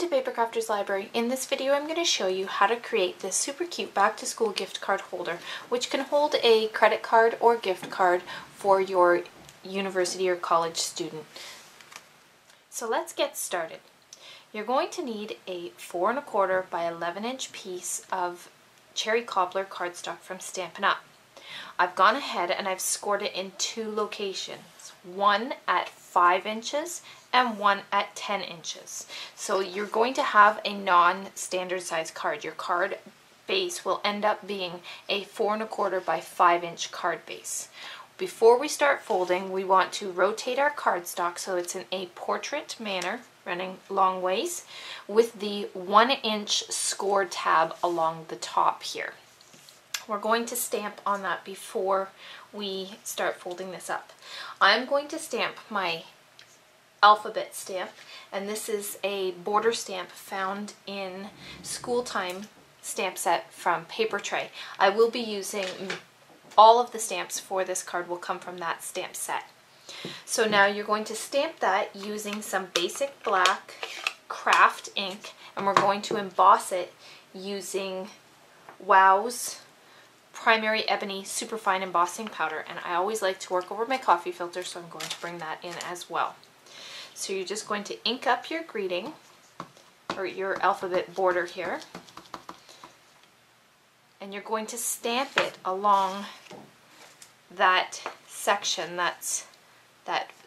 to Paper Crafters Library. In this video I'm going to show you how to create this super cute back to school gift card holder, which can hold a credit card or gift card for your university or college student. So let's get started. You're going to need a 4 1/4 by 11 inch piece of cherry cobbler cardstock from Stampin' Up. I've gone ahead and I've scored it in 2 locations, one at 5 inches and one at 10 inches. So you're going to have a non-standard size card. Your card base will end up being a 4 1/4 by 5 inch card base. Before we start folding, we want to rotate our cardstock so it's in a portrait manner, running long ways, with the 1 inch score tab along the top here. We're going to stamp on that before we start folding this up. I'm going to stamp my alphabet stamp, and this is a border stamp found in School Time stamp set from Paper Tray. I will be using all of the stamps for this card will come from that stamp set. So now you're going to stamp that using some basic black craft ink, and we're going to emboss it using Wow's Primary Ebony Superfine Embossing Powder, and I always like to work over my coffee filter, so I'm going to bring that in as well. So you're just going to ink up your greeting, or your alphabet border here, and you're going to stamp it along that section, that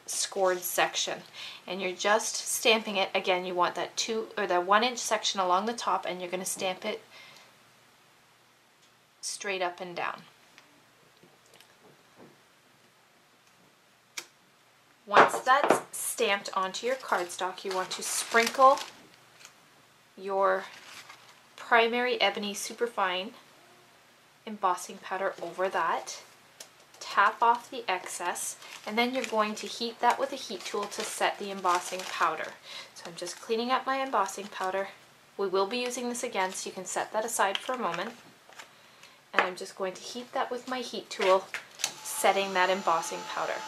scored section, and you're just stamping it. Again, you want that 1 inch section along the top, and you're going to stamp it straight up and down. Once that's stamped onto your cardstock, you want to sprinkle your Primary Ebony Superfine Embossing Powder over that, tap off the excess, and then you're going to heat that with a heat tool to set the embossing powder. So I'm just cleaning up my embossing powder. We will be using this again, so you can set that aside for a moment. And I'm just going to heat that with my heat tool, setting that embossing powder.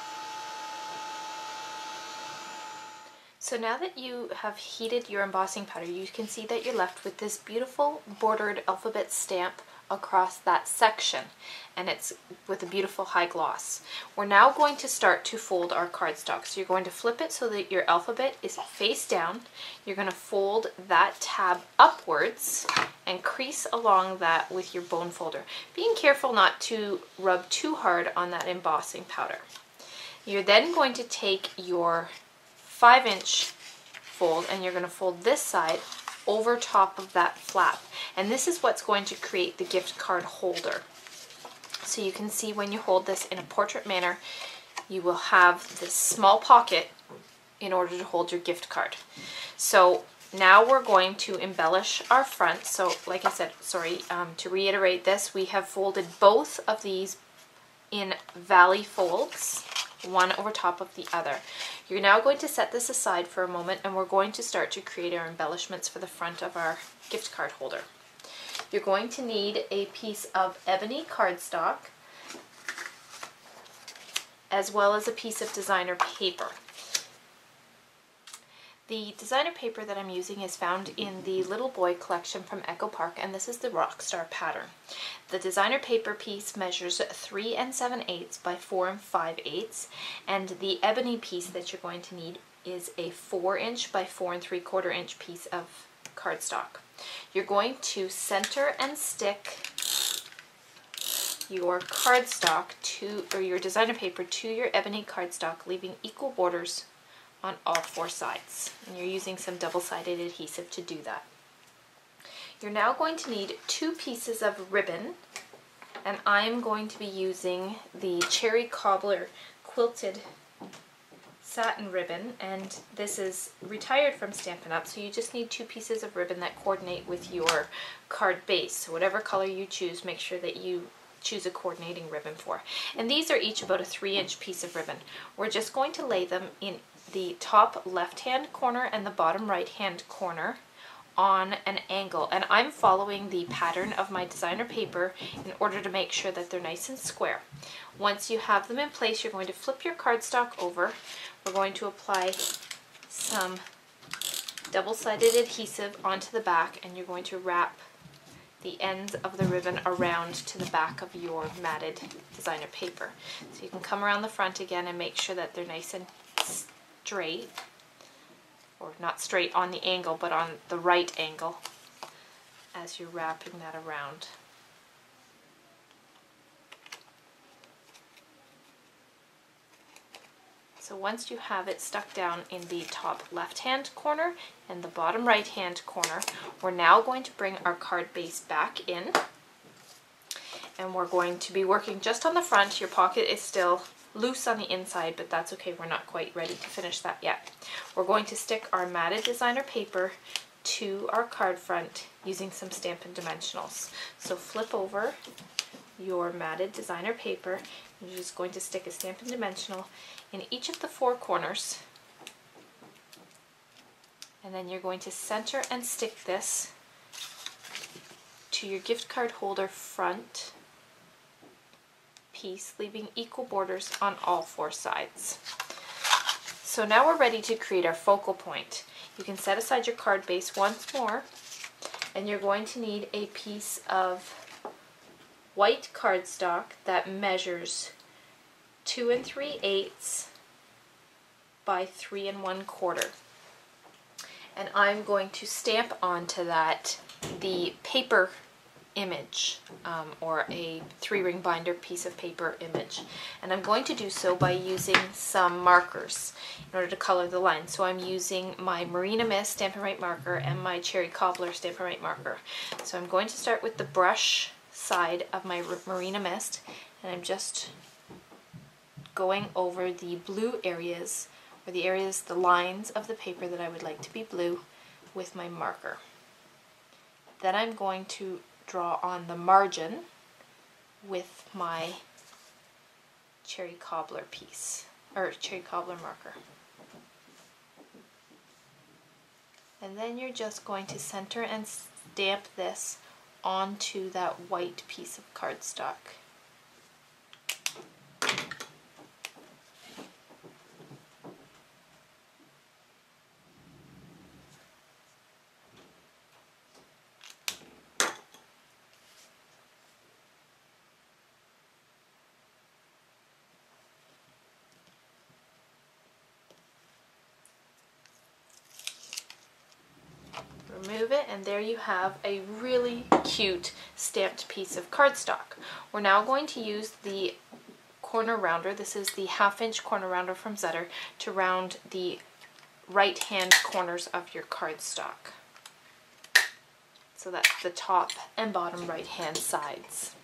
So now that you have heated your embossing powder, you can see that you're left with this beautiful bordered alphabet stamp across that section, and it's with a beautiful high gloss. We're now going to start to fold our cardstock. So you're going to flip it so that your alphabet is face down. You're going to fold that tab upwards and crease along that with your bone folder, being careful not to rub too hard on that embossing powder. You're then going to take your 5 inch fold, and you're going to fold this side over top of that flap, and this is what's going to create the gift card holder. So you can see when you hold this in a portrait manner, you will have this small pocket in order to hold your gift card. So now we're going to embellish our front. So like I said, to reiterate this, we have folded both of these in valley folds, one over top of the other. You're now going to set this aside for a moment, and we're going to start to create our embellishments for the front of our gift card holder. You're going to need a piece of ebony cardstock as well as a piece of designer paper. The designer paper that I'm using is found in the Little Boy collection from Echo Park, and this is the Rockstar pattern. The designer paper piece measures 3 7/8 by 4 5/8, and the ebony piece that you're going to need is a 4 inch by 4 3/4 inch piece of cardstock. You're going to center and stick your cardstock or your designer paper to your ebony cardstock, leaving equal borders on all 4 sides, and you're using some double-sided adhesive to do that. You're now going to need 2 pieces of ribbon, and I'm going to be using the Cherry Cobbler quilted satin ribbon, and this is retired from Stampin' Up, so you just need 2 pieces of ribbon that coordinate with your card base. So whatever color you choose, make sure that you choose a coordinating ribbon for. And these are each about a 3 inch piece of ribbon. We're just going to lay them in the top left hand corner and the bottom right hand corner on an angle, and I'm following the pattern of my designer paper in order to make sure that they're nice and square. Once you have them in place, you're going to flip your cardstock over. We're going to apply some double-sided adhesive onto the back, and you're going to wrap the ends of the ribbon around to the back of your matted designer paper. So you can come around the front again and make sure that they're nice and straight, or not straight on the angle, but on the right angle as you're wrapping that around. So once you have it stuck down in the top left-hand corner and the bottom right-hand corner, we're now going to bring our card base back in, and we're going to be working just on the front. Your pocket is still loose on the inside, but that's okay, we're not quite ready to finish that yet. We're going to stick our matted designer paper to our card front using some Stampin' Dimensionals. So flip over your matted designer paper. You're just going to stick a Stampin' Dimensional in each of the four corners, and then you're going to center and stick this to your gift card holder front piece, leaving equal borders on all four sides. So now we're ready to create our focal point. You can set aside your card base once more, and you're going to need a piece of white cardstock that measures 2 3/8 by 3 1/4. And I'm going to stamp onto that the paper image, or a 3-ring binder piece of paper image. And I'm going to do so by using some markers in order to color the line. So I'm using my Marina Mist Stampin' Right marker and my Cherry Cobbler Stampin' Right marker. So I'm going to start with the brush side of my Marina Mist, and I'm just going over the blue areas, or the lines of the paper that I would like to be blue, with my marker. Then I'm going to draw on the margin with my Cherry Cobbler piece, or Cherry Cobbler marker. And then you're just going to center and stamp this onto that white piece of cardstock. Remove it, and there you have a really cute stamped piece of cardstock. We're now going to use the corner rounder. This is the 1/2" corner rounder from Zetter to round the right hand corners of your cardstock. So that's the top and bottom right hand sides.